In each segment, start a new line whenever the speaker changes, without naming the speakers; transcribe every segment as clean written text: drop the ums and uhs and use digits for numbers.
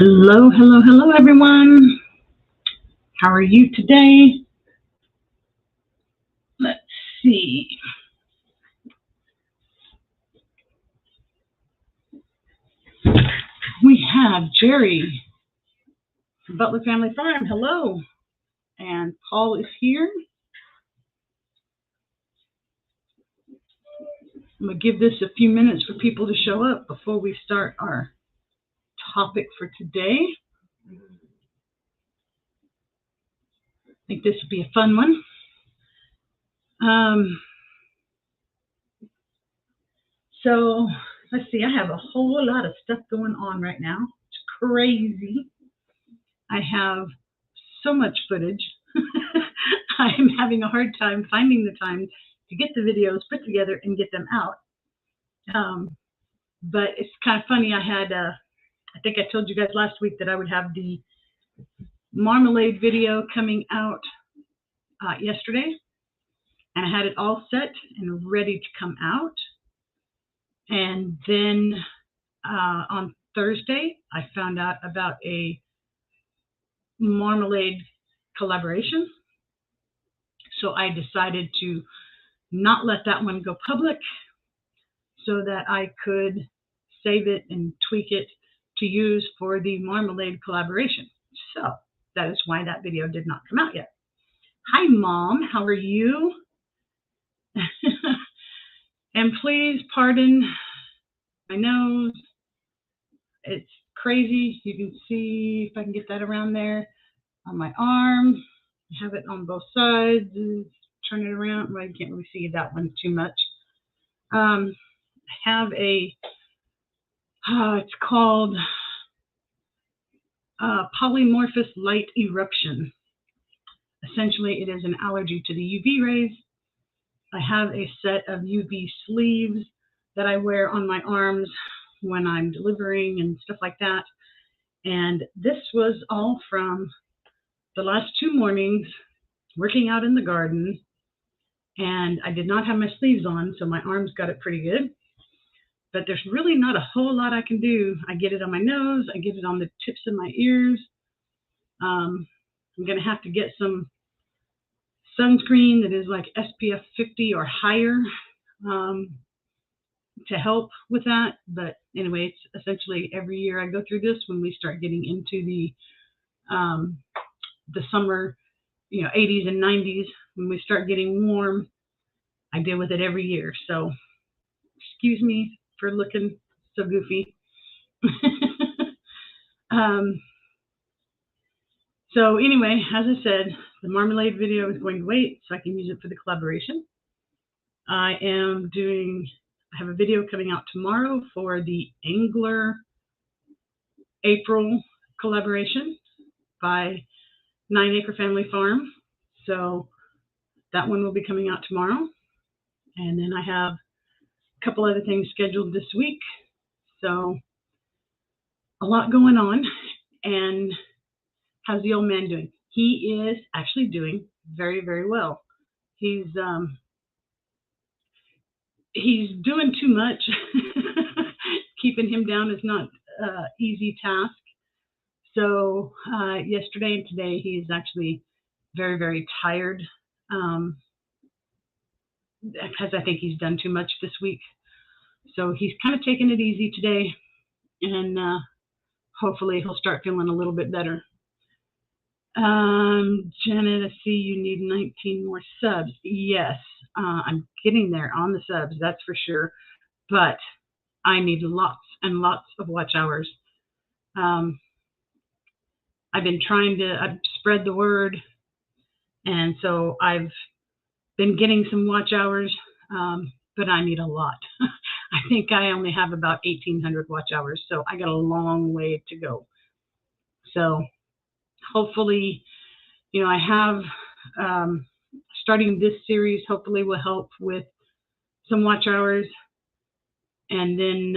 Hello, hello, hello, everyone. How are you today? Let's see. We have Jerry from Butler Family Farm. Hello. And Paul is here. I'm going to give this a few minutes for people to show up before we start our topic for today. I think this would be a fun one. So let's see, I have a whole lot of stuff going on right now. It's crazy. I have so much footage. I'm having a hard time finding the time to get the videos put together and get them out. But it's kind of funny. I think I told you guys last week that I would have the marmalade video coming out yesterday, and I had it all set and ready to come out. And then on Thursday, I found out about a marmalade collaboration. So I decided to not let that one go public so that I could save it and tweak it to use for the marmalade collaboration. So that is why that video did not come out yet. Hi, Mom. How are you? And please pardon my nose. It's crazy. You can see, if I can get that around there, on my arm. I have it on both sides. Turn it around. Well, you can't really see that one too much. I have it's called polymorphous light eruption. Essentially, it is an allergy to the UV rays. I have a set of UV sleeves that I wear on my arms when I'm delivering and stuff like that. And this was all from the last 2 mornings working out in the garden. And I did not have my sleeves on, so my arms got it pretty good. But there's really not a whole lot I can do. I get it on my nose. I get it on the tips of my ears. I'm going to have to get some sunscreen that is like SPF 50 or higher to help with that. But anyway, it's essentially every year I go through this when we start getting into the summer, 80s and 90s. When we start getting warm, I deal with it every year. So excuse me for looking so goofy. So anyway, as I said, the marmalade video is going to wait so I can use it for the collaboration. I have a video coming out tomorrow for the Angler April collaboration by 9 Acre Family Farm. So that one will be coming out tomorrow. And then I have a couple other things scheduled this week. So a lot going on. And how's the old man doing? He is actually doing very, very well. He's doing too much. Keeping him down is not an easy task. So yesterday and today, he is actually very, very tired because I think he's done too much this week. So he's kind of taking it easy today, and hopefully he'll start feeling a little bit better. Janet, I see you need 19 more subs. Yes, I'm getting there on the subs, that's for sure. But I need lots and lots of watch hours. I've been trying to spread the word, and so I've been getting some watch hours, but I need a lot. I think I only have about 1,800 watch hours, so I got a long way to go. So hopefully, I have starting this series hopefully will help with some watch hours. And then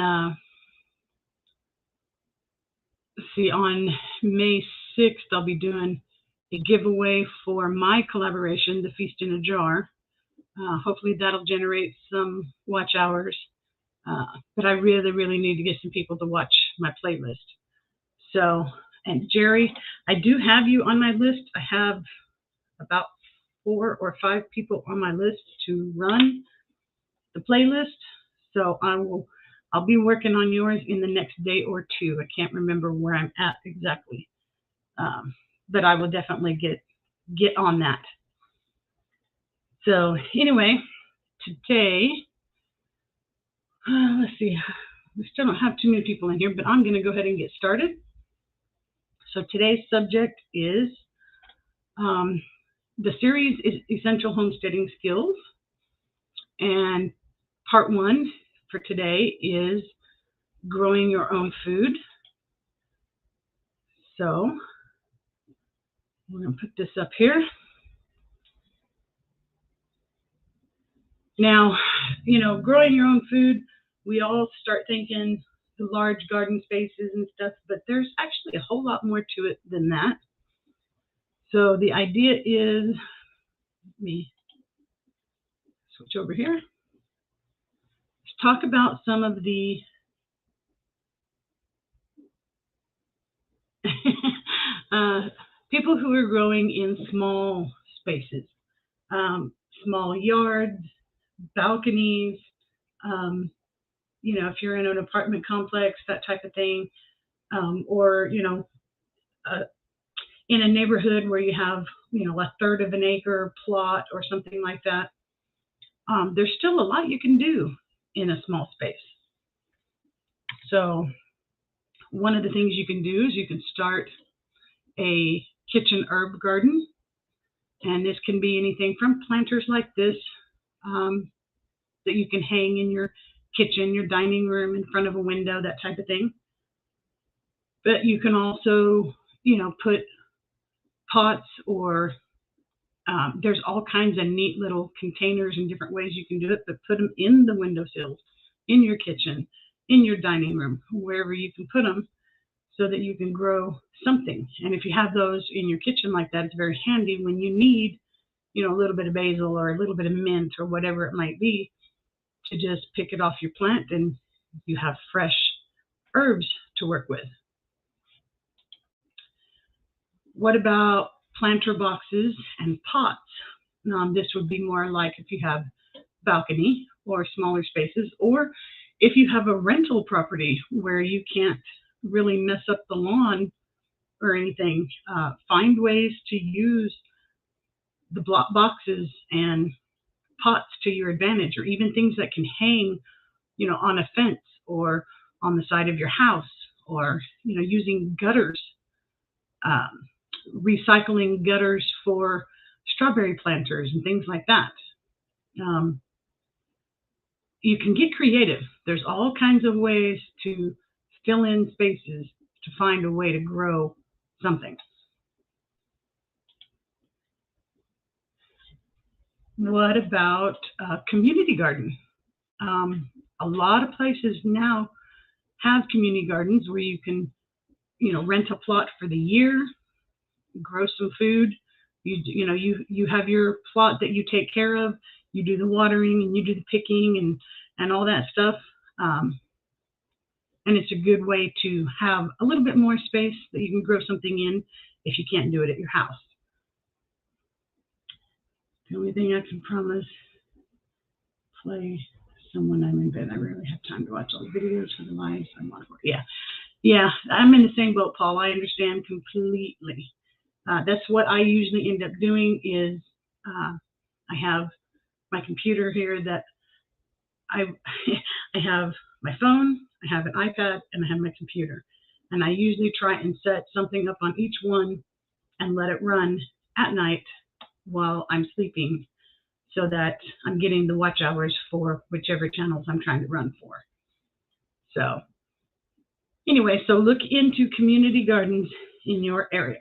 see, on May 6th, I'll be doing a giveaway for my collaboration, The Feast in a Jar. Hopefully that'll generate some watch hours. But I really, really need to get some people to watch my playlist. So, and Jerry, I do have you on my list. I have about 4 or 5 people on my list to run the playlist. So I'll be working on yours in the next day or two. I can't remember where I'm at exactly, but I will definitely get on that. So anyway, today, let's see, we still don't have too many people in here, but I'm going to go ahead and get started. So today's subject is, the series is Essential Homesteading Skills, and part 1 for today is growing your own food. So we're going to put this up here. Now, growing your own food, we all start thinking the large garden spaces and stuff, but there's actually a whole lot more to it than that. So the idea is, let me switch over here. Let's talk about some of the people who are growing in small spaces, small yards, balconies, if you're in an apartment complex, that type of thing, or, in a neighborhood where you have, a third of an acre plot or something like that, there's still a lot you can do in a small space. So one of the things you can do is you can start a kitchen herb garden. And this can be anything from planters like this that you can hang in your kitchen, your dining room, in front of a window, that type of thing. But you can also, put pots, or there's all kinds of neat little containers and different ways you can do it, but put them in the windowsills, in your kitchen, in your dining room, wherever you can put them, so that you can grow something. And if you have those in your kitchen like that, it's very handy when you need, a little bit of basil or a little bit of mint or whatever it might be, to just pick it off your plant and you have fresh herbs to work with. What about planter boxes and pots? This would be more like if you have balcony or smaller spaces, or if you have a rental property where you can't really mess up the lawn or anything, find ways to use the block boxes and pots to your advantage, or even things that can hang, on a fence or on the side of your house, or, using gutters, recycling gutters for strawberry planters and things like that. You can get creative. There's all kinds of ways to fill in spaces to find a way to grow something. What about a community garden? A lot of places now have community gardens where you can, rent a plot for the year, grow some food. You have your plot that you take care of. You do the watering and you do the picking and all that stuff. And it's a good way to have a little bit more space that you can grow something in if you can't do it at your house. The only thing I can promise, play someone I'm in bed. I rarely have time to watch all the videos for the lives I'm on. Yeah, I'm in the same boat, Paul. I understand completely. That's what I usually end up doing is I have my computer here that I have my phone, I have an iPad, and I have my computer. And I usually try and set something up on each one and let it run at night while I'm sleeping, so that I'm getting the watch hours for whichever channels I'm trying to run for. So anyway, so look into community gardens in your area.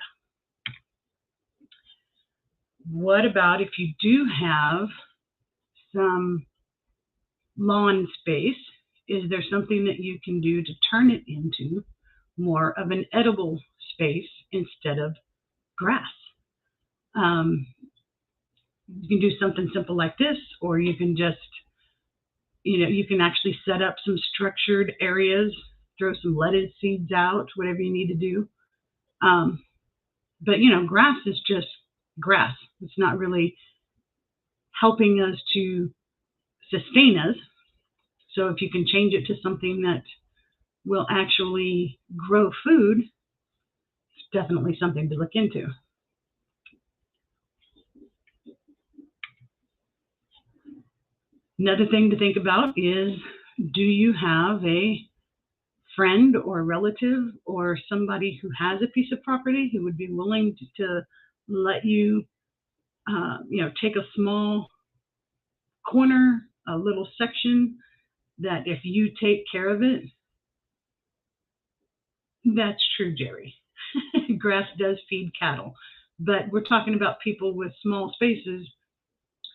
What about if you do have some lawn space? Is there something that you can do to turn it into more of an edible space instead of grass? You can do something simple like this, or you can just, you can actually set up some structured areas throw some lettuce seeds out, whatever you need to do. But, grass is just grass. It's not really helping us to sustain us. So if you can change it to something that will actually grow food, it's definitely something to look into. Another thing to think about is, do you have a friend or relative or somebody who has a piece of property who would be willing to let you, take a small corner, a little section that if you take care of it? That's true, Jerry. Grass does feed cattle, but we're talking about people with small spaces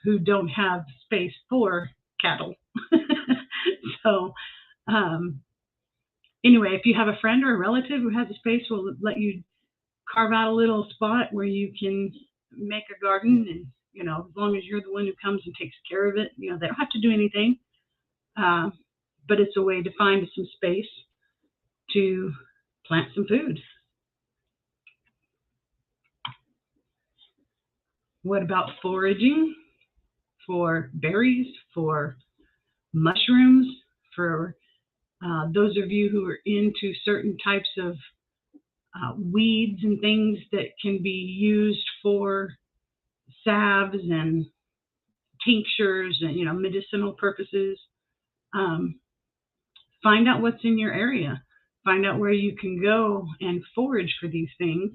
who don't have space for cattle. So, anyway, if you have a friend or a relative who has a space, we'll let you carve out a little spot where you can make a garden, and as long as you're the one who comes and takes care of it, they don't have to do anything. But it's a way to find some space to plant some food. What about foraging for berries, for mushrooms, for those of you who are into certain types of weeds and things that can be used for salves and tinctures and medicinal purposes? Find out what's in your area. Find out where you can go and forage for these things.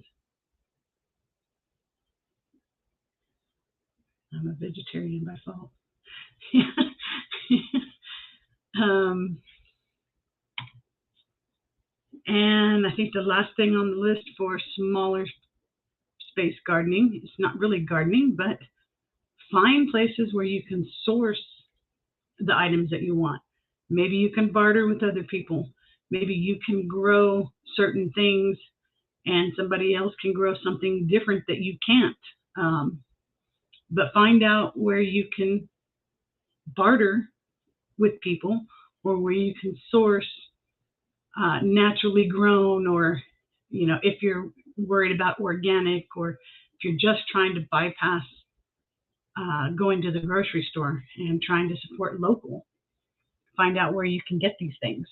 I'm a vegetarian by fault. And I think the last thing on the list for smaller space gardening, it's not really gardening, but find places where you can source the items that you want. Maybe you can barter with other people. Maybe you can grow certain things and somebody else can grow something different that you can't. But find out where you can barter with people, or where you can source naturally grown, or if you're worried about organic, or if you're just trying to bypass going to the grocery store and trying to support local, find out where you can get these things.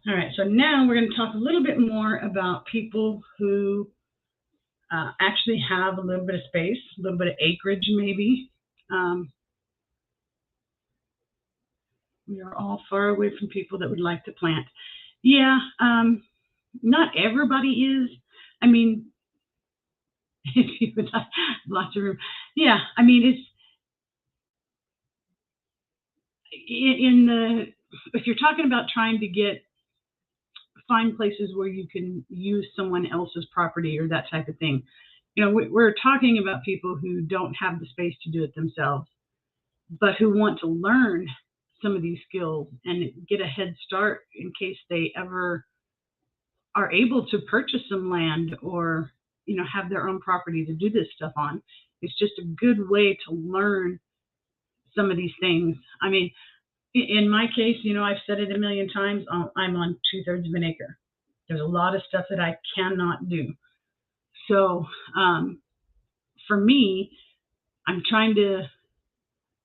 All right, so now we're going to talk a little bit more about people who actually have a little bit of space, a little bit of acreage maybe. We are all far away from people that would like to plant. Yeah, not everybody is. I mean, if you would like lots of room. Yeah, I mean, it's if you're talking about trying to find places where you can use someone else's property or that type of thing. We're talking about people who don't have the space to do it themselves, but who want to learn some of these skills and get a head start in case they ever are able to purchase some land or, have their own property to do this stuff on. It's just a good way to learn some of these things. I mean, in my case, I've said it a million times, I'm on 2/3 of an acre. There's a lot of stuff that I cannot do. So for me, I'm trying to,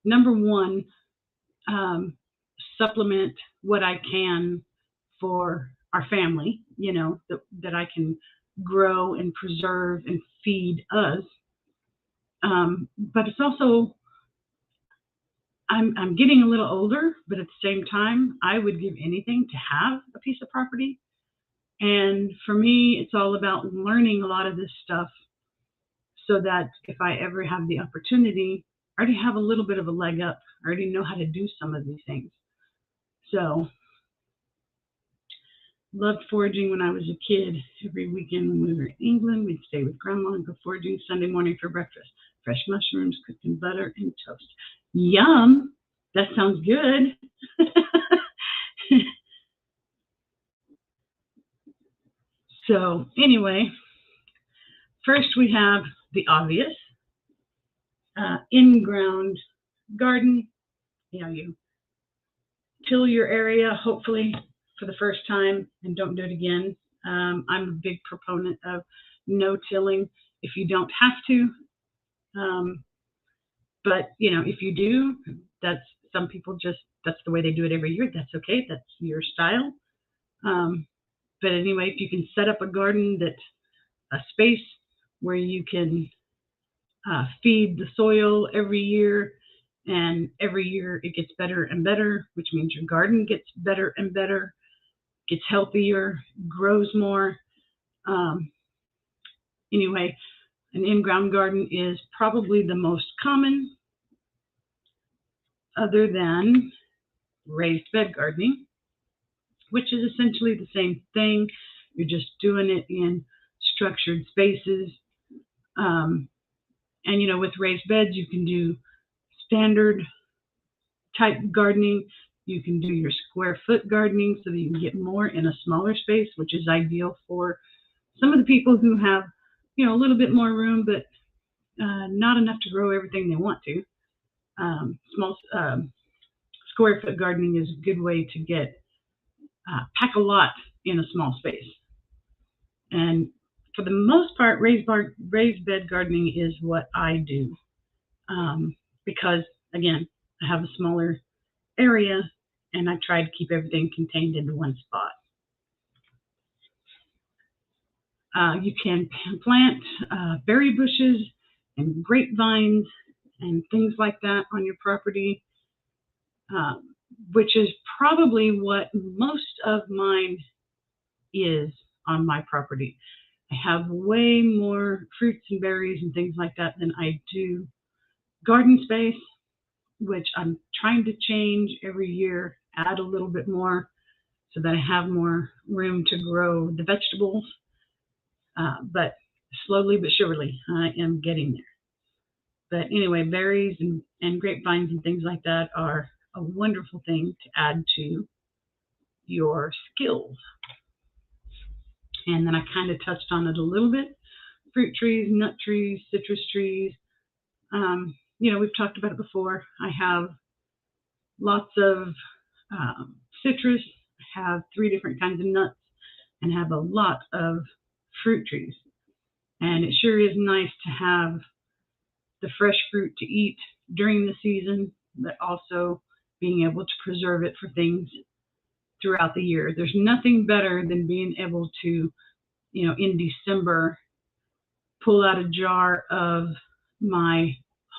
number one, supplement what I can for our family, that I can grow and preserve and feed us. But it's also, I'm getting a little older, but at the same time, I would give anything to have a piece of property. And for me, it's all about learning a lot of this stuff so that if I ever have the opportunity, I already have a little bit of a leg up. I already know how to do some of these things. So, loved foraging when I was a kid. Every weekend when we were in England, we'd stay with Grandma and go foraging Sunday morning for breakfast. Fresh mushrooms cooked in butter and toast. Yum! That sounds good. So anyway, first we have the obvious, in-ground garden, you till your area, hopefully for the first time, and don't do it again. I'm a big proponent of no tilling if you don't have to. But if you do, some people that's the way they do it every year. That's okay. That's your style. But anyway, if you can set up a garden a space where you can feed the soil every year, and every year it gets better and better, which means your garden gets better and better, gets healthier, grows more. Anyway, an in-ground garden is probably the most common, other than raised bed gardening, which is essentially the same thing. You're just doing it in structured spaces. And with raised beds, you can do standard type gardening. You can do your square foot gardening so that you can get more in a smaller space, which is ideal for some of the people who have, a little bit more room, but not enough to grow everything they want to. Small square foot gardening is a good way to pack a lot in a small space. And for the most part, raised bed gardening is what I do, because again, I have a smaller area and I try to keep everything contained into one spot. You can plant berry bushes and grapevines and things like that on your property, which is probably what most of mine is on my property. I have way more fruits and berries and things like that than I do garden space, which I'm trying to change every year, add a little bit more so that I have more room to grow the vegetables. But slowly but surely, I am getting there. But anyway, berries and grapevines and things like that are a wonderful thing to add to your skills. And then I kind of touched on it a little bit. Fruit trees, nut trees, citrus trees. We've talked about it before. I have lots of citrus. I have 3 different kinds of nuts and have a lot of fruit trees. And it sure is nice to have the fresh fruit to eat during the season, but also being able to preserve it for things throughout the year. There's nothing better than being able to, in December, pull out a jar of my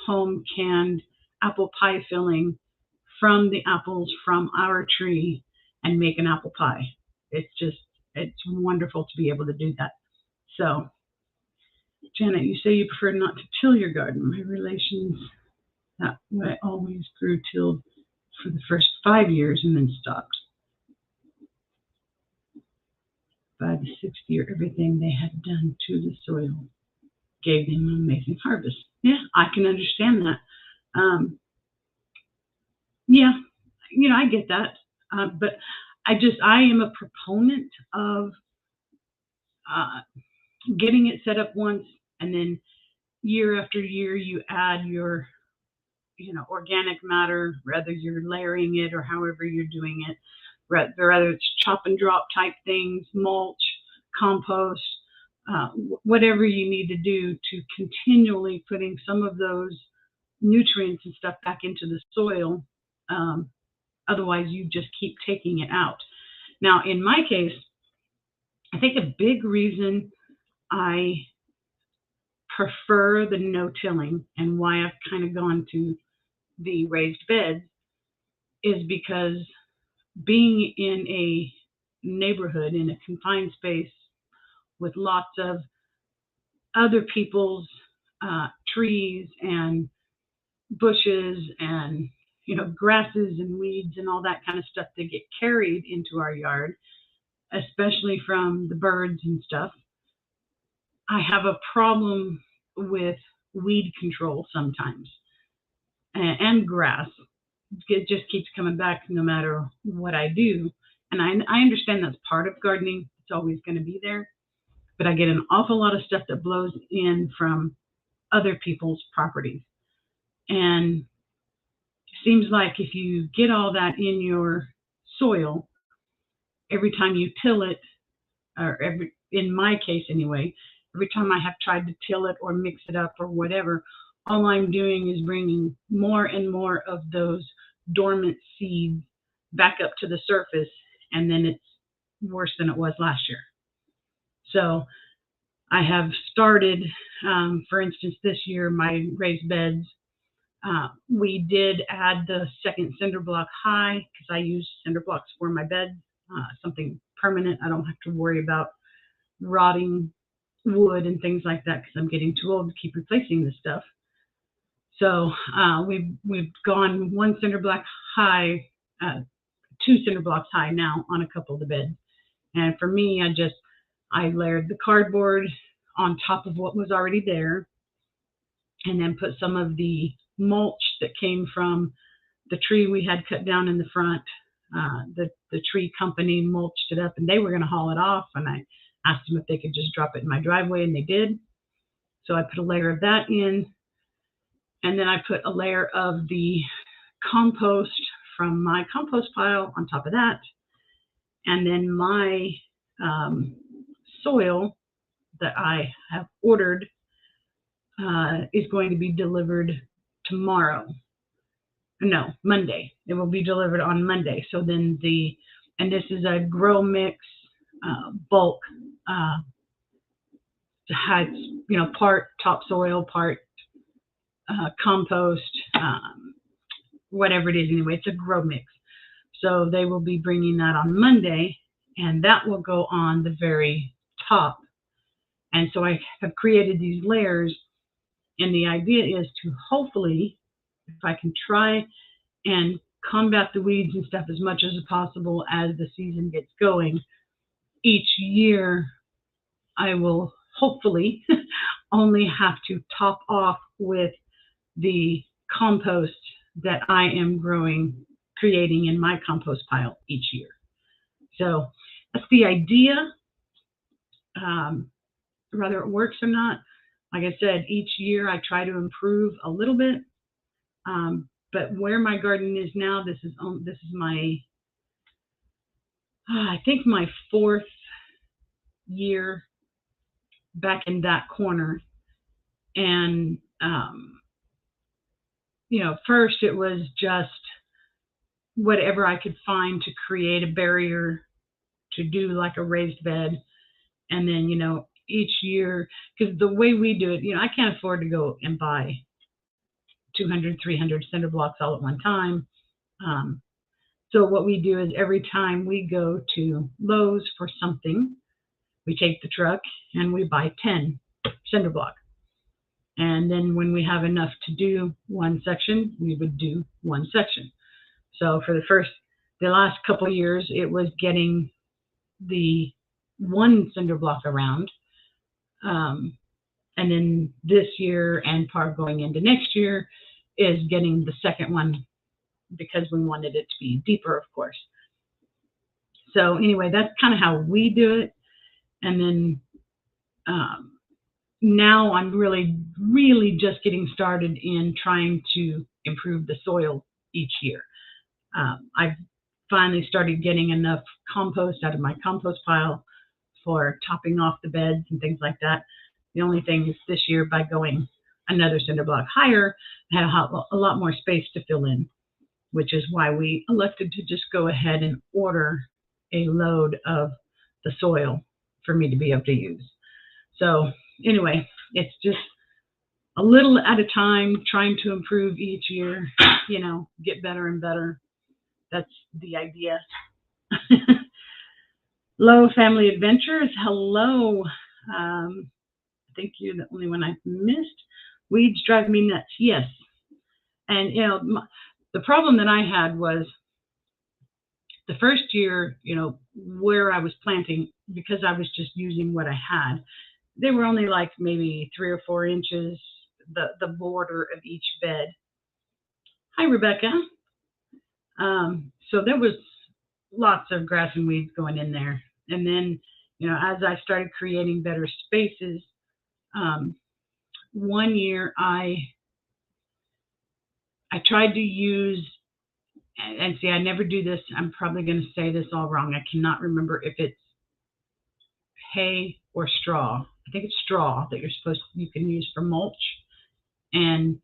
home canned apple pie filling from the apples from our tree and make an apple pie. It's wonderful to be able to do that. So, Janet, you say you prefer not to till your garden. My relations, that way always grew tilled for the first 5 years and then stopped. By the 6th year, everything they had done to the soil gave them an amazing harvest. Yeah, I can understand that. Yeah, I get that. But I am a proponent of getting it set up once, and then year after year you add your, organic matter, whether you're layering it or however you're doing it, whether it's chop and drop type things, mulch, compost, whatever you need to do to continually putting some of those nutrients and stuff back into the soil. Otherwise, you just keep taking it out. Now, in my case, I think a big reason I prefer the no-tilling and why I've kind of gone to the raised beds is because being in a neighborhood, in a confined space with lots of other people's trees and bushes and grasses and weeds and all that kind of stuff that get carried into our yard, especially from the birds and stuff, I have a problem with weed control sometimes, and grass. It just keeps coming back no matter what I do. And I understand that's part of gardening. It's always going to be there. But I get an awful lot of stuff that blows in from other people's properties. And seems like if you get all that in your soil, every time you till it, or in my case anyway, every time I have tried to till it or mix it up or whatever, all I'm doing is bringing more and more of those dormant seeds back up to the surface, and then it's worse than it was last year. So I have started, for instance, this year, my raised beds, we did add the second cinder block high because I use cinder blocks for my bed, something permanent. I don't have to worry about rotting wood and things like that because I'm getting too old to keep replacing this stuff. So we've gone one cinder block high, two cinder blocks high now on a couple of the beds. And for me, I layered the cardboard on top of what was already there, and then put some of the mulch that came from the tree we had cut down in the front. The tree company mulched it up, and they were going to haul it off, and I asked them if they could just drop it in my driveway, and they did. So I put a layer of that in, and then I put a layer of the compost from my compost pile on top of that, and then my soil that I have ordered is going to be delivered tomorrow. No, Monday. It will be delivered on Monday. So then and this is a grow mix bulk. Has, part topsoil, part compost, whatever it is. Anyway, it's a grow mix. So they will be bringing that on Monday, and that will go on the very top. And so I have created these layers, and the idea is to hopefully, if I can try and combat the weeds and stuff as much as possible as the season gets going, each year I will hopefully only have to top off with the compost that I am creating in my compost pile each year. So that's the idea. Whether it works or not, like I said, each year I try to improve a little bit. But where my garden is now, this is my, I think my 4th year back in that corner. And, first it was just whatever I could find to create a barrier to do like a raised bed. And then, each year, because the way we do it, I can't afford to go and buy 200, 300 cinder blocks all at one time. So what we do is every time we go to Lowe's for something, we take the truck and we buy 10 cinder blocks. And then when we have enough to do one section, we would do one section. So for the last couple of years, it was getting the one cinder block around. And then this year and part going into next year is getting the second one because we wanted it to be deeper, of course. So anyway, that's kind of how we do it. And then now I'm really, really just getting started in trying to improve the soil each year. I've finally started getting enough compost out of my compost pile for topping off the beds and things like that. The only thing is this year, by going another cinder block higher, I had a lot more space to fill in, which is why we elected to just go ahead and order a load of the soil for me to be able to use. So anyway, it's just a little at a time, trying to improve each year, get better and better. That's the idea. Hello, Family Adventures. Hello. I think you're the only one I've missed. Weeds drive me nuts. Yes. And, the problem that I had was the first year, where I was planting, because I was just using what I had, they were only like maybe 3 or 4 inches, the border of each bed. Hi, Rebecca. So there was lots of grass and weeds going in there. And then, as I started creating better spaces, one year I I tried to use, and see, I never do this. I'm probably going to say this all wrong. I cannot remember if it's hay or straw. I think it's straw that you can use for mulch. And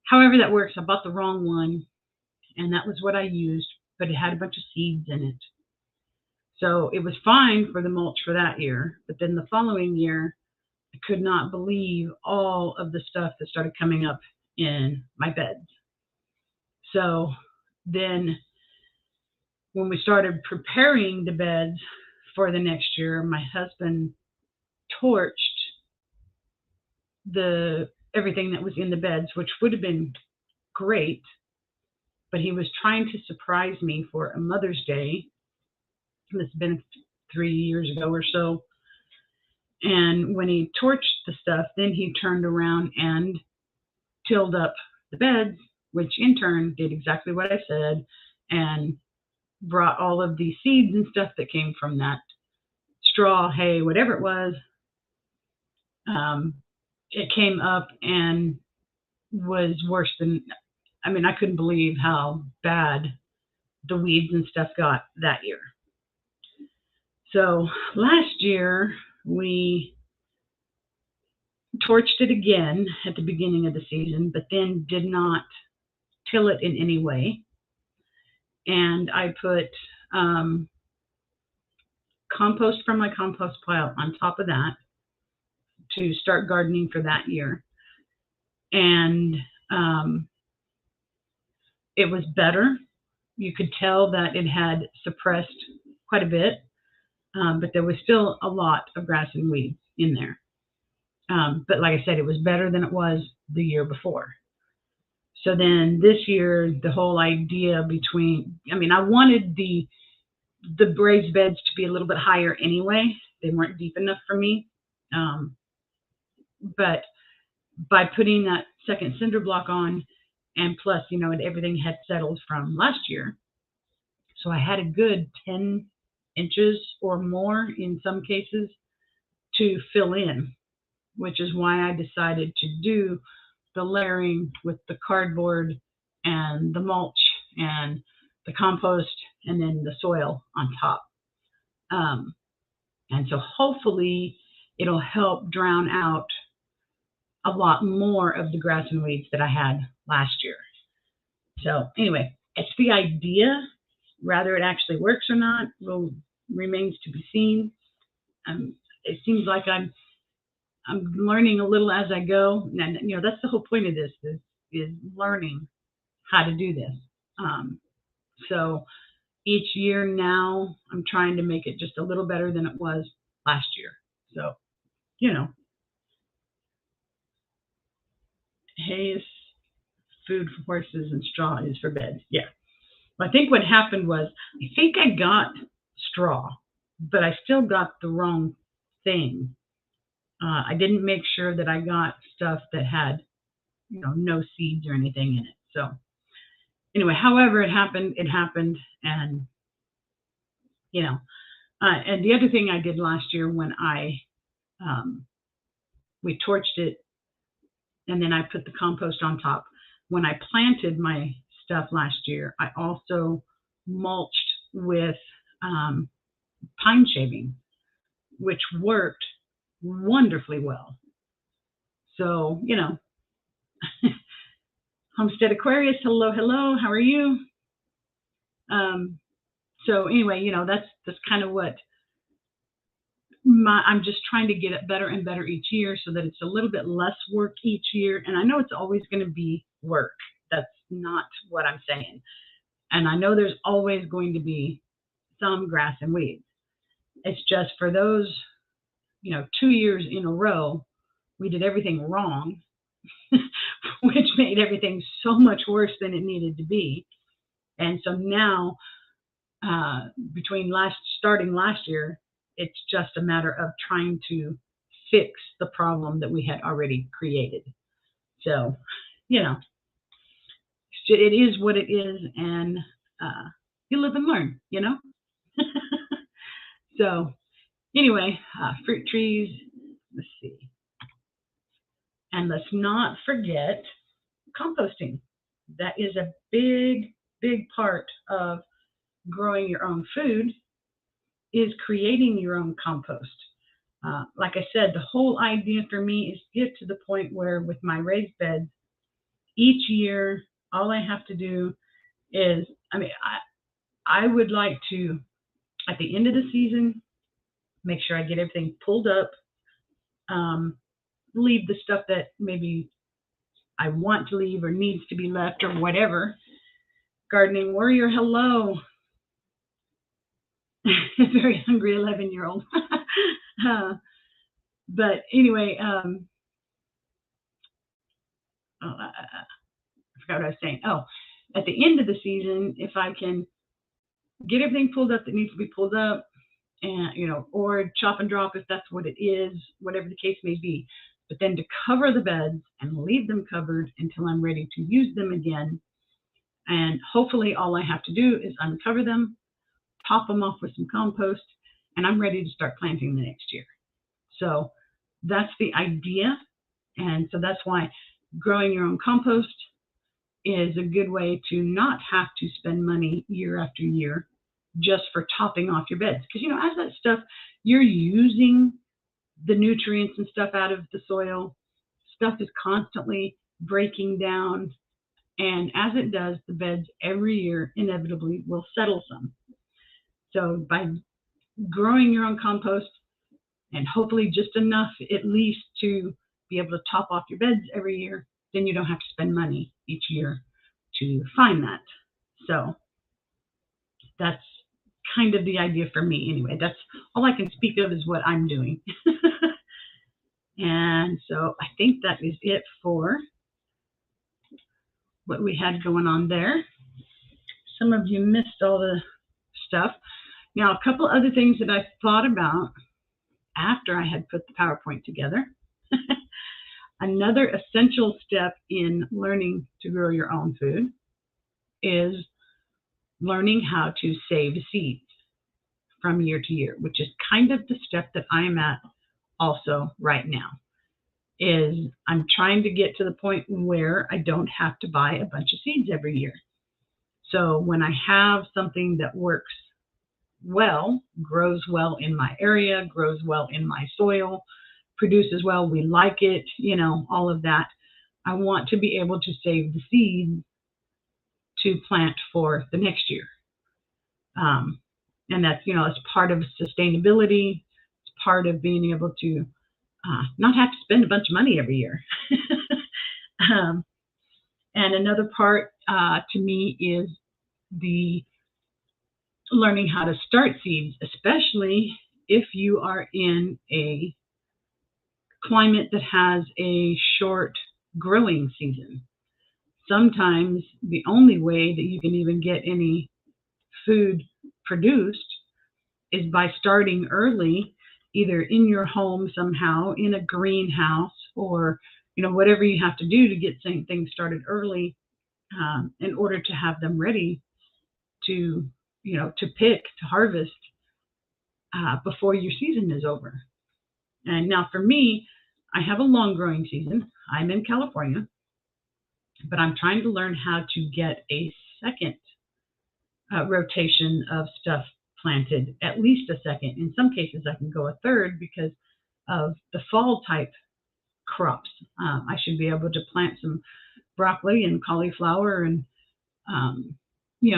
however that works, I bought the wrong one, and that was what I used, but it had a bunch of seeds in it. So it was fine for the mulch for that year, but then the following year, I could not believe all of the stuff that started coming up in my beds. So then when we started preparing the beds for the next year, my husband torched everything that was in the beds, which would have been great, but he was trying to surprise me for a Mother's Day. It's been 3 years ago or so. And when he torched the stuff, then he turned around and tilled up the beds, which in turn did exactly what I said and brought all of the seeds and stuff that came from that straw, hay, whatever it was. It came up and was worse than, I mean, I couldn't believe how bad the weeds and stuff got that year. So last year we torched it again at the beginning of the season, but then did not till it in any way. And I put compost from my compost pile on top of that to start gardening for that year. And it was better. You could tell that it had suppressed quite a bit, but there was still a lot of grass and weeds in there. But like I said, it was better than it was the year before. So then this year, the whole idea I wanted the raised beds to be a little bit higher anyway. They weren't deep enough for me. But by putting that second cinder block on, and plus, everything had settled from last year. So I had a good 10 inches or more in some cases to fill in, which is why I decided to do the layering with the cardboard and the mulch and the compost and then the soil on top. And so hopefully it'll help drown out a lot more of the grass and weeds that I had last year. So anyway, it's the idea. Whether it actually works or not remains to be seen. It seems like I'm learning a little as I go, and that's the whole point of this is learning how to do this. So each year now, I'm trying to make it just a little better than it was last year. So, hay is food for horses and straw is for beds. Yeah. I think what happened was I think I got straw, but I still got the wrong thing. I didn't make sure that I got stuff that had, no seeds or anything in it. So anyway, however it happened, and and the other thing I did last year when we torched it, and then I put the compost on top. When I planted my stuff last year, I also mulched with pine shaving, which worked wonderfully well. So, Homestead Aquarius, hello, how are you? So anyway, that's kind of what I'm just trying to get it better and better each year so that it's a little bit less work each year. And I know it's always going to be work. That's not what I'm saying. And I know there's always going to be some grass and weeds. It's just for those, 2 years in a row, we did everything wrong, which made everything so much worse than it needed to be. And so now, starting last year, it's just a matter of trying to fix the problem that we had already created. So, it is what it is, and you live and learn, So anyway, fruit trees, let's see. And let's not forget composting. that is a big, big part of growing your own food, is creating your own compost. Like I said, the whole idea for me is to get to the point where with my raised beds, each year, all I have to do is, I would like to, at the end of the season, make sure I get everything pulled up, leave the stuff that maybe I want to leave or needs to be left or whatever. Gardening warrior, hello. Very hungry 11-year-old. But anyway, I forgot what I was saying. Oh, at the end of the season, if I can get everything pulled up that needs to be pulled up, and or chop and drop if that's what it is, whatever the case may be. But then to cover the beds and leave them covered until I'm ready to use them again. And hopefully all I have to do is uncover them, top them off with some compost, and I'm ready to start planting the next year. So that's the idea. And so that's why growing your own compost is a good way to not have to spend money year after year just for topping off your beds. Because, as that stuff, you're using the nutrients and stuff out of the soil. Stuff is constantly breaking down. And as it does, the beds every year inevitably will settle some. So by growing your own compost, and hopefully just enough at least to be able to top off your beds every year, then you don't have to spend money each year to find that. So that's kind of the idea for me anyway. That's all I can speak of is what I'm doing. And so I think that is it for what we had going on there. Some of you missed all the stuff. Now, a couple other things that I thought about after I had put the PowerPoint together. Another essential step in learning to grow your own food is learning how to save seeds from year to year, which is kind of the step that I'm at also right now. Is I'm trying to get to the point where I don't have to buy a bunch of seeds every year. So when I have something that works well, grows well in my area, grows well in my soil, produces well, we like it, all of that, I want to be able to save the seeds to plant for the next year. And that's, it's part of sustainability. It's part of being able to not have to spend a bunch of money every year. And another part to me is the learning how to start seeds, especially if you are in a climate that has a short growing season. Sometimes the only way that you can even get any food produced is by starting early, either in your home somehow, in a greenhouse, or whatever you have to do to get things started early in order to have them ready to to pick, to harvest before your season is over. And now for me, I have a long growing season. I'm in California, but I'm trying to learn how to get a second rotation of stuff planted, at least a second. In some cases, I can go a third because of the fall type crops. I should be able to plant some broccoli and cauliflower and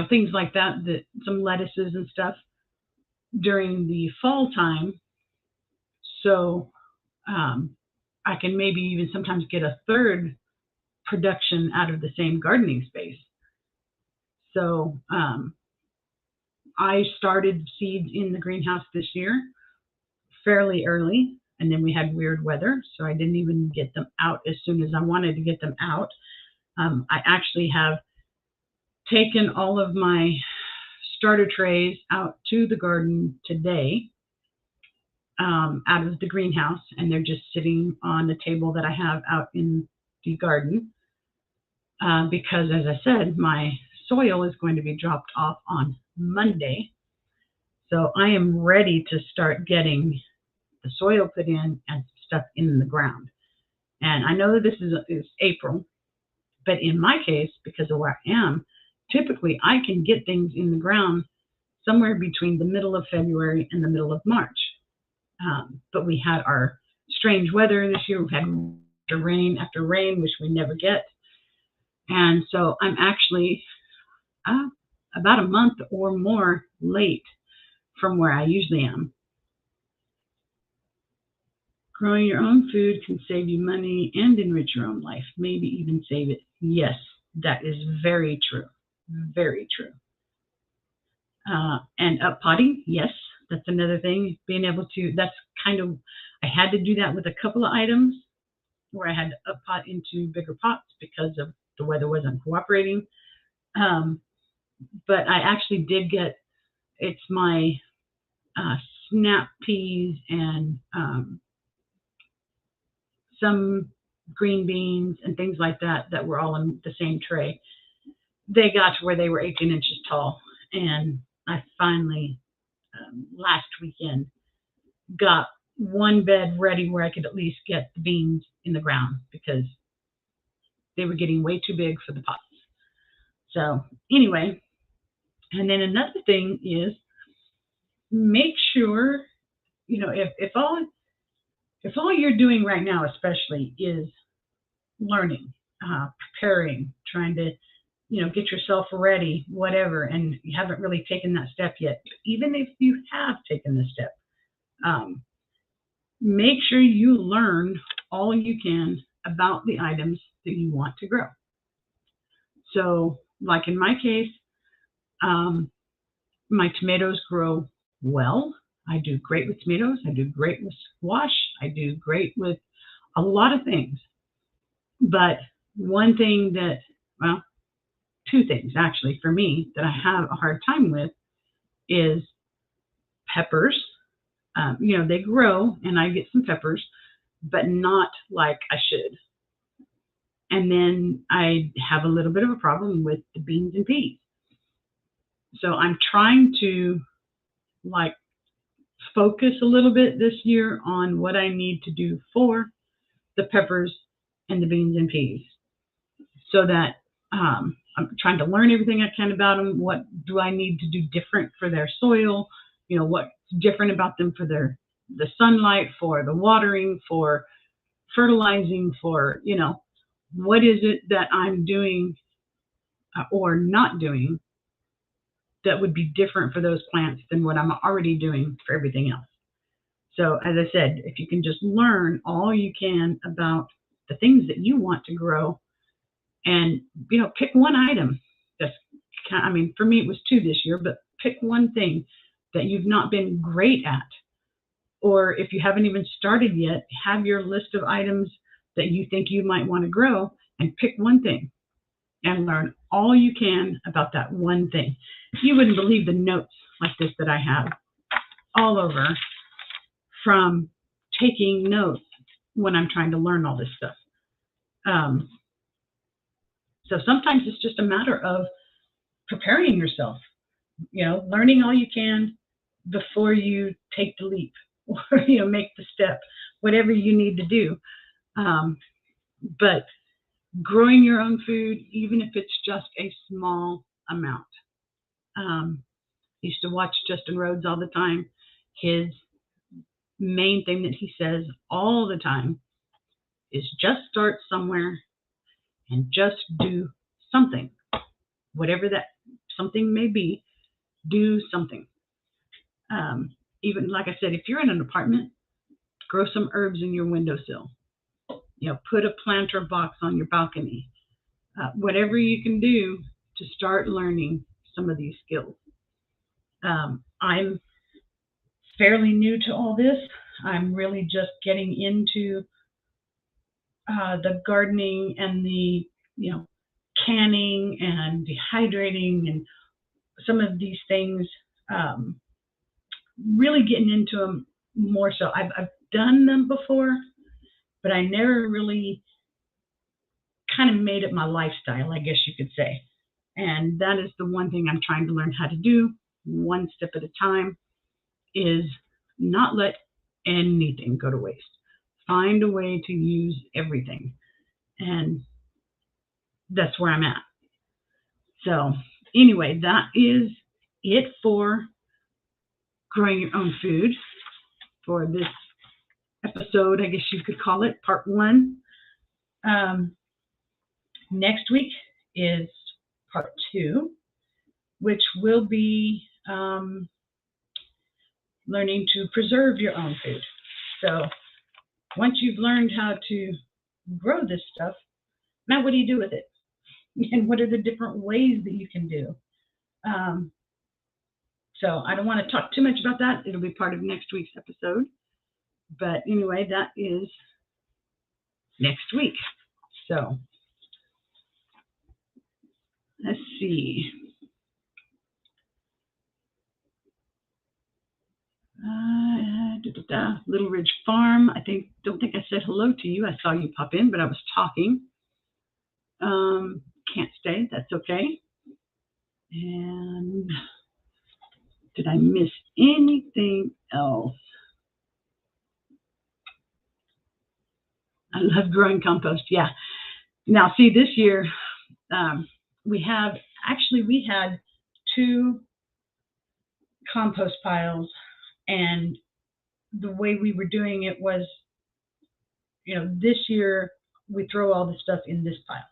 things like that, some lettuces and stuff during the fall time. So I can maybe even sometimes get a third production out of the same gardening space. So I started seeds in the greenhouse this year fairly early, and then we had weird weather, so I didn't even get them out as soon as I wanted to get them out. I actually have taken all of my starter trays out to the garden today, out of the greenhouse, and they're just sitting on the table that I have out in the garden because, as I said, my soil is going to be dropped off on Monday. So I am ready to start getting the soil put in and stuff in the ground. And I know that this is April, But in my case, because of where I am, typically I can get things in the ground somewhere between the middle of February and the middle of March. But we had our strange weather this year. We've had after rain, which we never get. And so I'm actually about a month or more late from where I usually am. Growing your own food can save you money and enrich your own life, maybe even save it. Yes, that is very true. Very true. And up potting, yes, that's another thing. Being able to, that's kind of, I had to do that with a couple of items where I had to up pot into bigger pots because of the weather wasn't cooperating. But I actually did get, it's my snap peas and some green beans and things like that that were all in the same tray. They got to where they were 18 inches tall. And I finally, last weekend, got one bed ready where I could at least get the beans in the ground because they were getting way too big for the pots. So anyway, and then another thing is make sure, if all you're doing right now, especially, is learning, preparing, trying to, get yourself ready, whatever, and you haven't really taken that step yet. Even if you have taken the step, make sure you learn all you can about the items that you want to grow. So, like in my case, my tomatoes grow well. I do great with tomatoes. I do great with squash. I do great with a lot of things. But one thing that, well, two things actually for me that I have a hard time with is peppers. They grow and I get some peppers, but not like I should. And then I have a little bit of a problem with the beans and peas. So I'm trying to focus a little bit this year on what I need to do for the peppers and the beans and peas, so that I'm trying to learn everything I can about them. What do I need to do different for their soil? What's different about them for the sunlight, for the watering, for fertilizing, for, what is it that I'm doing or not doing that would be different for those plants than what I'm already doing for everything else. So as I said, if you can just learn all you can about the things that you want to grow and, pick one item. For me, it was two this year, but pick one thing that you've not been great at. Or if you haven't even started yet, have your list of items that you think you might want to grow and pick one thing and learn all you can about that one thing. You wouldn't believe the notes like this that I have all over from taking notes when I'm trying to learn all this stuff. So sometimes it's just a matter of preparing yourself, learning all you can before you take the leap or, make the step, whatever you need to do. But growing your own food, even if it's just a small amount. I used to watch Justin Rhodes all the time. His main thing that he says all the time is just start somewhere and just do something. Whatever that something may be, do something. Even like I said, if you're in an apartment, grow some herbs in your windowsill. Put a planter box on your balcony. Whatever you can do to start learning some of these skills. I'm fairly new to all this. I'm really just getting into the gardening and the, canning and dehydrating and some of these things, really getting into them more so. I've done them before, but I never really kind of made it my lifestyle, I guess you could say. And that is the one thing I'm trying to learn how to do, one step at a time, is not let anything go to waste. Find a way to use everything. And that's where I'm at. So anyway, that is it for growing your own food for this episode, I guess you could call it, part one. Next week is part two, which will be learning to preserve your own food. So once you've learned how to grow this stuff, now what do you do with it? And what are the different ways that you can do? So I don't want to talk too much about that. It'll be part of next week's episode. But anyway, that is next week. So let's see. Little Ridge Farm. Don't think I said hello to you. I saw you pop in, but I was talking. Can't stay. That's okay. And did I miss anything else? I love growing compost. Yeah. Now, see, this year we had 2 compost piles, and the way we were doing it was, this year we throw all the stuff in this pile.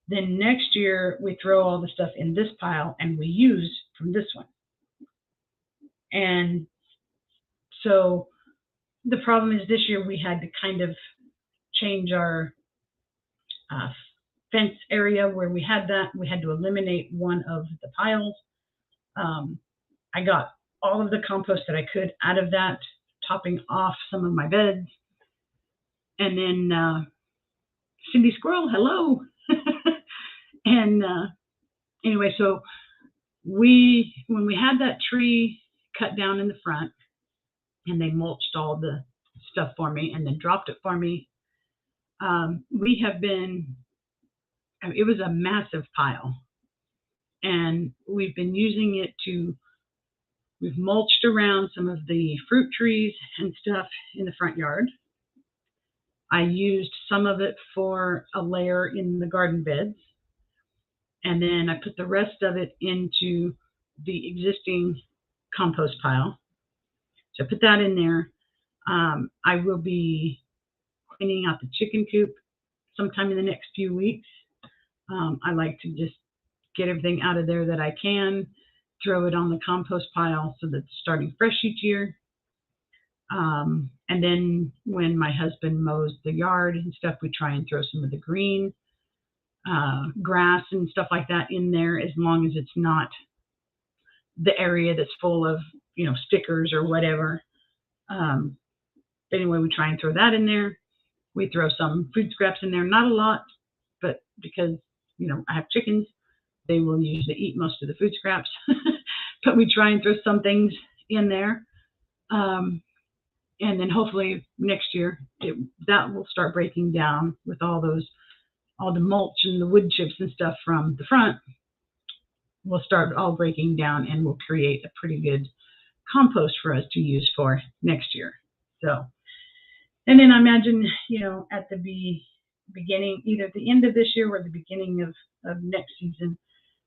Then next year we throw all the stuff in this pile and we use from this one. And so the problem is this year we had to kind of change our fence area where we had that. We had to eliminate one of the piles. I got all of the compost that I could out of that, topping off some of my beds. And then Cindy Squirrel, hello. And anyway, so when we had that tree cut down in the front, and they mulched all the stuff for me and then dropped it for me, it was a massive pile. And we've been using it we've mulched around some of the fruit trees and stuff in the front yard. I used some of it for a layer in the garden beds. And then I put the rest of it into the existing compost pile. So I put that in there. I will be cleaning out the chicken coop sometime in the next few weeks. I like to just get everything out of there that I can, throw it on the compost pile so that it's starting fresh each year. And then when my husband mows the yard and stuff, we try and throw some of the green grass and stuff like that in there, as long as it's not the area that's full of, stickers or whatever. Anyway, we try and throw that in there. We throw some food scraps in there, not a lot, but because, I have chickens, they will usually eat most of the food scraps. But we try and throw some things in there. And then hopefully next year that will start breaking down with all the mulch and the wood chips and stuff from the front will start all breaking down, and will create a pretty good compost for us to use for next year. So, and then I imagine, at the beginning, either at the end of this year or the beginning of next season,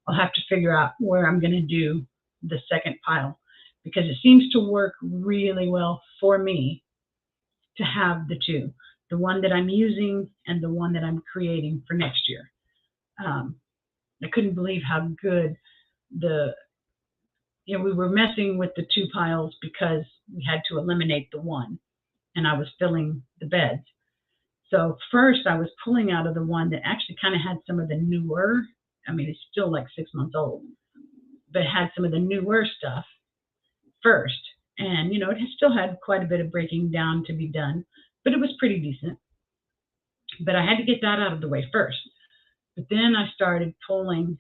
I'll have to figure out where I'm going to do the second pile, because it seems to work really well for me to have the two, the one that I'm using and the one that I'm creating for next year. I couldn't believe how good we were messing with the 2 piles because we had to eliminate the one, and I was filling the beds. So first I was pulling out of the one that actually kind of had some of the newer, it's still like 6 months old, but it had some of the newer stuff first. And, it still had quite a bit of breaking down to be done, but it was pretty decent. But I had to get that out of the way first. But then I started pulling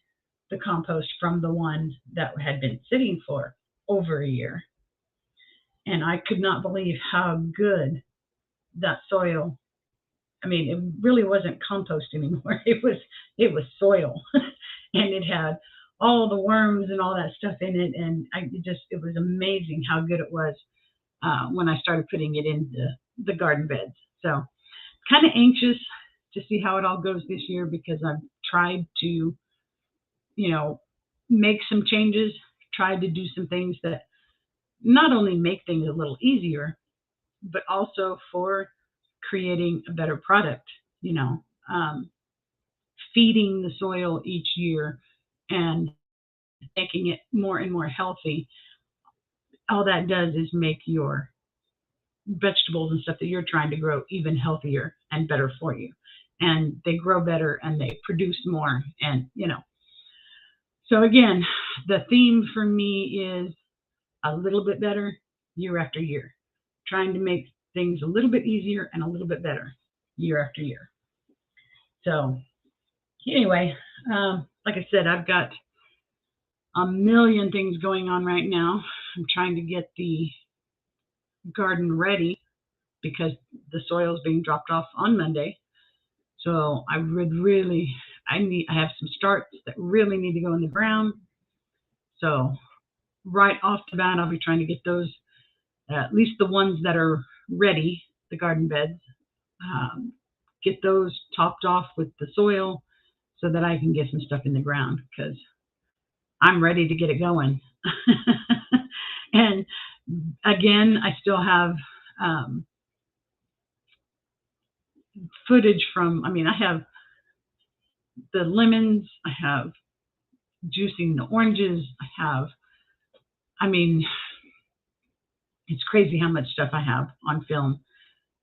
the compost from the one that had been sitting for over a year. And I could not believe how good that soil, it really wasn't compost anymore. It was soil. And it had all the worms and all that stuff in it. And it was amazing how good it was when I started putting it in the garden beds. So kind of anxious to see how it all goes this year, because I've tried to, make some changes, tried to do some things that not only make things a little easier, but also for creating a better product, feeding the soil each year and making it more and more healthy. All that does is make your vegetables and stuff that you're trying to grow even healthier and better for you. And they grow better and they produce more. And, so again, the theme for me is a little bit better year after year, trying to make things a little bit easier and a little bit better year after year. So anyway, like I said, I've got a million things going on right now. I'm trying to get the garden ready because the soil is being dropped off on Monday. So I have some starts that really need to go in the ground. So right off the bat, I'll be trying to get those, at least the ones that are ready, the garden beds, get those topped off with the soil so that I can get some stuff in the ground, because I'm ready to get it going. And again, I still have footage from, I have the lemons, I have juicing the oranges, it's crazy how much stuff I have on film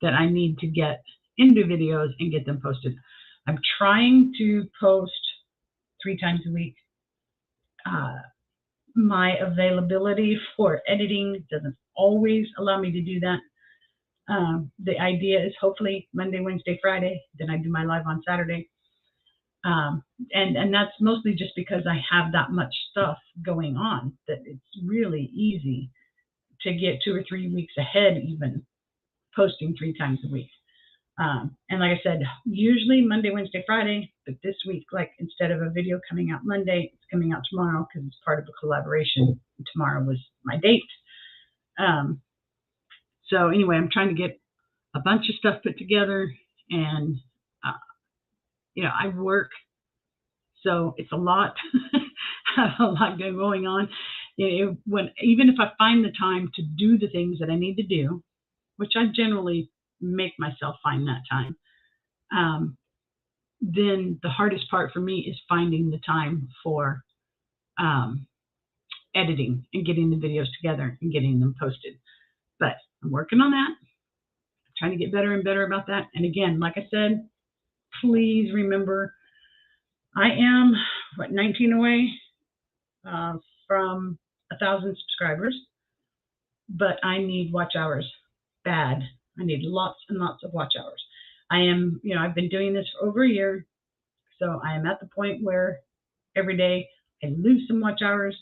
that I need to get into videos and get them posted. I'm trying to post 3 times a week. My availability for editing doesn't always allow me to do that. The idea is hopefully Monday, Wednesday, Friday, then I do my live on Saturday. And that's mostly just because I have that much stuff going on that it's really easy to get 2 or 3 weeks ahead, even posting 3 times a week. And like I said, usually Monday, Wednesday, Friday, but this week, like instead of a video coming out Monday, it's coming out tomorrow because it's part of a collaboration. Tomorrow was my date. So anyway, I'm trying to get a bunch of stuff put together, and I work, so it's a lot, a lot going on. Even if I find the time to do the things that I need to do, which I generally make myself find that time, then the hardest part for me is finding the time for editing and getting the videos together and getting them posted. But I'm working on that, trying to get better and better about that. And again, like I said, please remember, I am 19 away from 1,000 subscribers, but I need watch hours bad. I need lots and lots of watch hours. I've been doing this for over a year, so I am at the point where every day I lose some watch hours.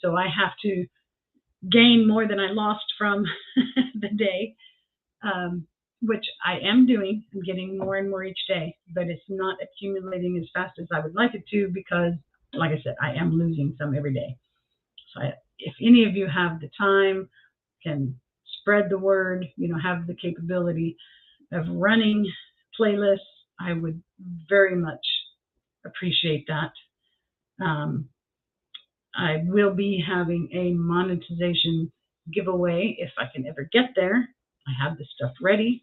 So I have to gain more than I lost from the day, which I am doing. I'm getting more and more each day, but it's not accumulating as fast as I would like it to because, like I said, I am losing some every day. So if any of you have the time, can spread the word, have the capability of running playlists, I would very much appreciate that. I will be having a monetization giveaway if I can ever get there. I have the stuff ready.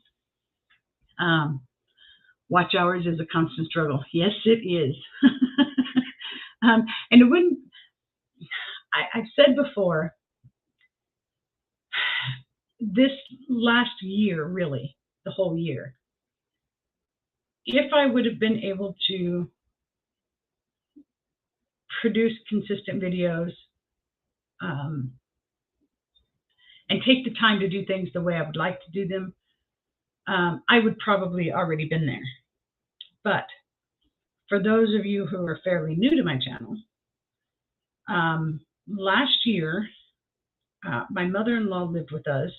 Watch hours is a constant struggle. Yes, it is. And it wouldn't, I've said before, this last year, really, the whole year, if I would have been able to produce consistent videos and take the time to do things the way I would like to do them, I would probably already been there. But for those of you who are fairly new to my channel, last year, my mother-in-law lived with us.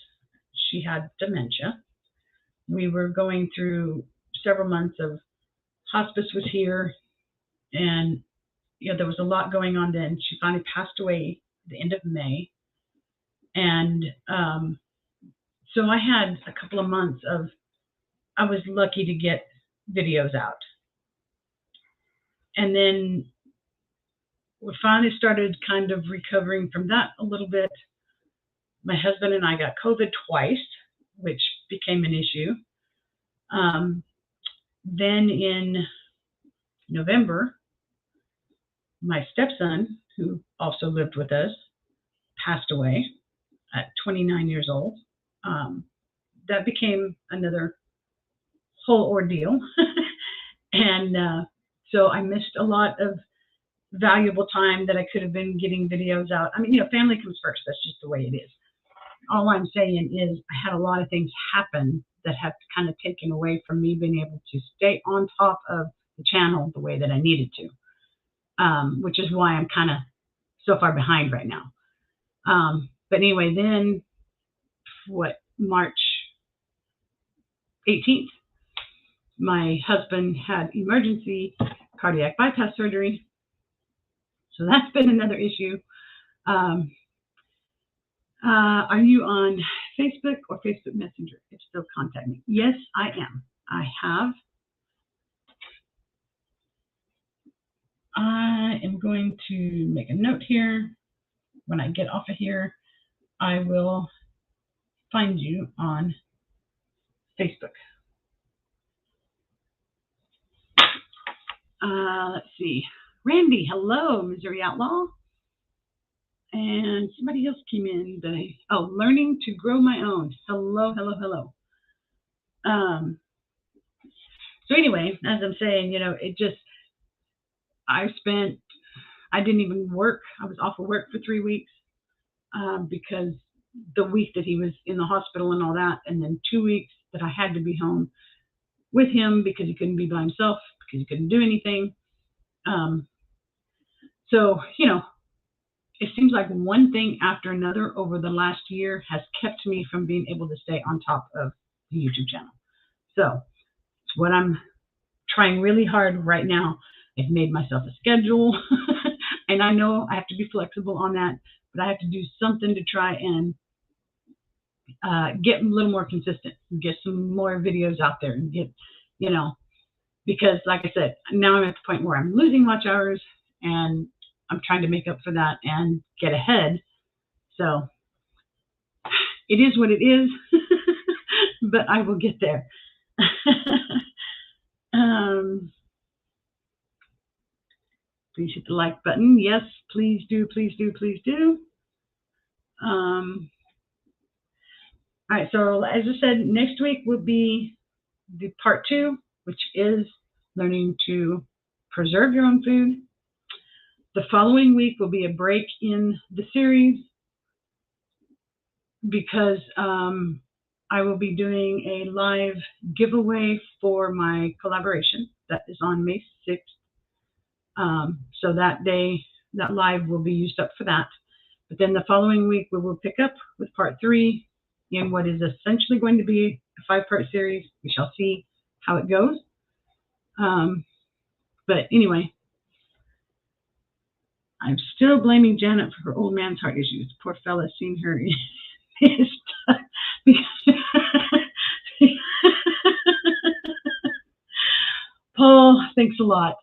She had dementia. We were going through several months of hospice was here, and there was a lot going on then. She finally passed away at the end of May. And so I had a couple of months I was lucky to get videos out. And then we finally started kind of recovering from that a little bit. My husband and I got COVID twice, which became an issue. Then in November, my stepson, who also lived with us, passed away at 29 years old. That became another whole ordeal. And so I missed a lot of valuable time that I could have been getting videos out. I mean, family comes first. That's just the way it is. All I'm saying is I had a lot of things happen that have kind of taken away from me being able to stay on top of the channel the way that I needed to, which is why I'm kind of so far behind right now. But anyway, then March 18th, my husband had emergency cardiac bypass surgery. So that's been another issue. Are you on Facebook or Facebook Messenger? If so, contact me. Yes, I am. I am going to make a note here. When I get off of here, I will find you on Facebook. Let's see. Randy, hello, Missouri Outlaw. And somebody else came in. Learning to grow my own. Hello, hello, hello. So anyway, as I'm saying, I didn't even work. I was off of work for 3 weeks because the week that he was in the hospital and all that, and then 2 weeks that I had to be home with him because he couldn't be by himself, because he couldn't do anything. So, it seems like one thing after another over the last year has kept me from being able to stay on top of the YouTube channel. So it's what I'm trying really hard right now. I've made myself a schedule, and I know I have to be flexible on that, but I have to do something to try and get a little more consistent, get some more videos out there, and get, because like I said, now I'm at the point where I'm losing watch hours, and I'm trying to make up for that and get ahead. So it is what it is, but I will get there. Please hit the like button. Yes, please do, please do, please do. All right, so as I said, next week will be the part 2, which is learning to preserve your own food. The following week will be a break in the series because I will be doing a live giveaway for my collaboration that is on May 6th. So that day, that live will be used up for that. But then the following week, we will pick up with part 3 in what is essentially going to be a 5-part series. We shall see how it goes. But anyway, I'm still blaming Janet for her old man's heart issues. Poor fella, seen her. Paul, thanks a lot.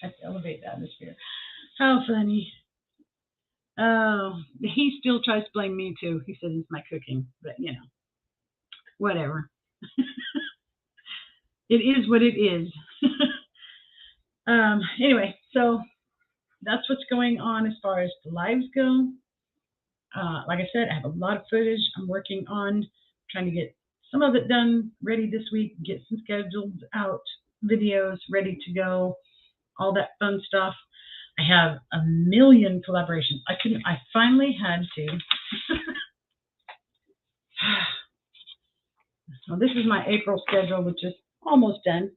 Try to elevate the atmosphere. How funny. Oh, he still tries to blame me too. He says it's my cooking, but whatever. It is what it is. Anyway, so that's what's going on as far as the lives go. Like I said, I have a lot of footage I'm working on, trying to get some of it done, ready this week, get some scheduled out videos ready to go, all that fun stuff. I have a million collaborations. I finally had to. Well, this is my April schedule, which is almost done.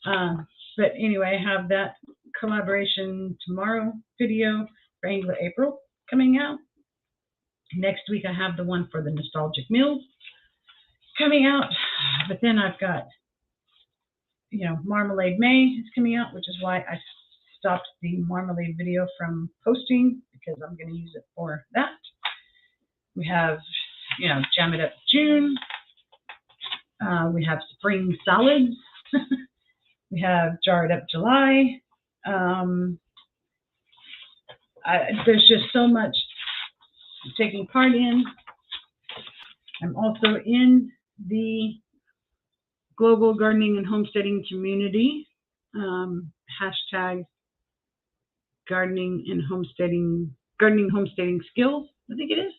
But anyway, I have that collaboration tomorrow video for Angler April coming out. Next week, I have the one for the Nostalgic Meals coming out. But then I've got, Marmalade May is coming out, which is why I stopped the marmalade video from posting because I'm going to use it for that. We have, Jam It Up June. We have spring salads. We have Jar It Up July. There's just so much taking part in. I'm also in the global gardening and homesteading community. Hashtag gardening homesteading skills, I think it is.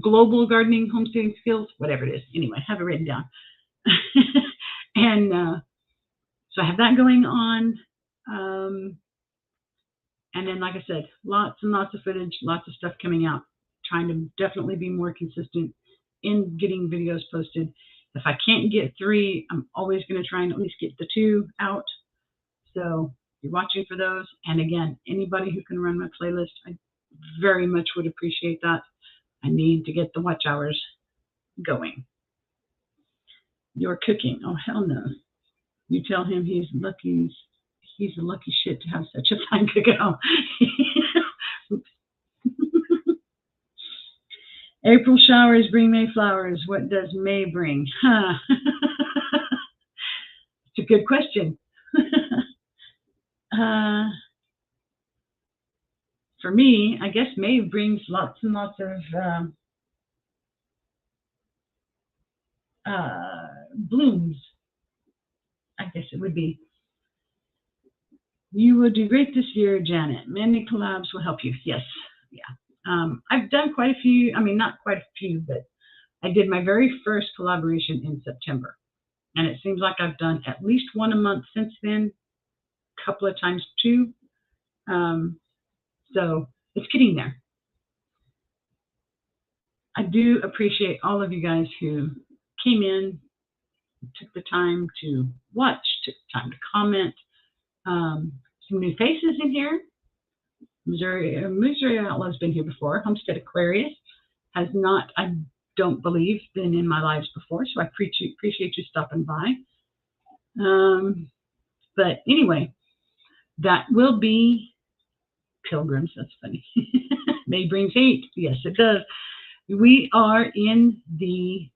Global gardening homesteading skills, whatever it is. Anyway, I have it written down. And so I have that going on. And then, like I said, lots and lots of footage, lots of stuff coming out. Trying to definitely be more consistent in getting videos posted. If I can't get 3, I'm always going to try and at least get the 2 out. So you're watching for those. And again, anybody who can run my playlist, I very much would appreciate that. I need to get the watch hours going. You're cooking. Oh, hell no. You tell him he's lucky. He's a lucky shit to have such a fine cookout. Oops. April showers bring May flowers. What does May bring? Huh. It's a good question. For me, I guess May brings lots and lots of blooms. I guess it would be. You will do great this year, Janet. Many collabs will help you. Yes. Yeah. I've done quite a few. I mean, not quite a few, but I did my very first collaboration in September. And it seems like I've done at least 1 a month since then, a couple of times 2. So it's getting there. I do appreciate all of you guys who came in, took the time to watch, took the time to comment. Some new faces in here. Missouri Outlaw's been here before. Homestead Aquarius has not, I don't believe, been in my lives before, so I appreciate you stopping by. But anyway, that will be Pilgrims. That's funny. May brings 8. Yes, it does. We are in the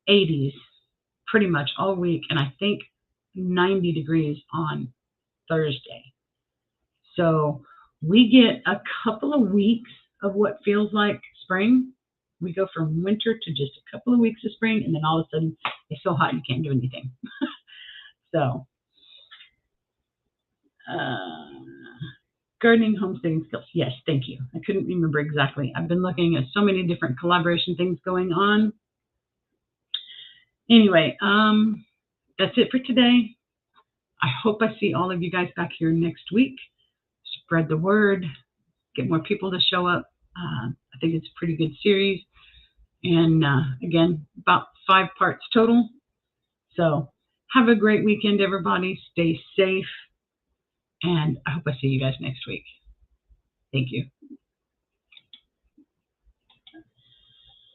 80s pretty much all week, and I think 90 degrees on Thursday. So we get a couple of weeks of what feels like spring. We go from winter to just a couple of weeks of spring, and then all of a sudden it's so hot you can't do anything. So gardening, homesteading skills. Yes, thank you. I couldn't remember exactly. I've been looking at so many different collaboration things going on. Anyway, that's it for today. I hope I see all of you guys back here next week. Spread the word. Get more people to show up. I think it's a pretty good series. And again, about 5 parts total. So have a great weekend, everybody. Stay safe. And I hope I see you guys next week. Thank you.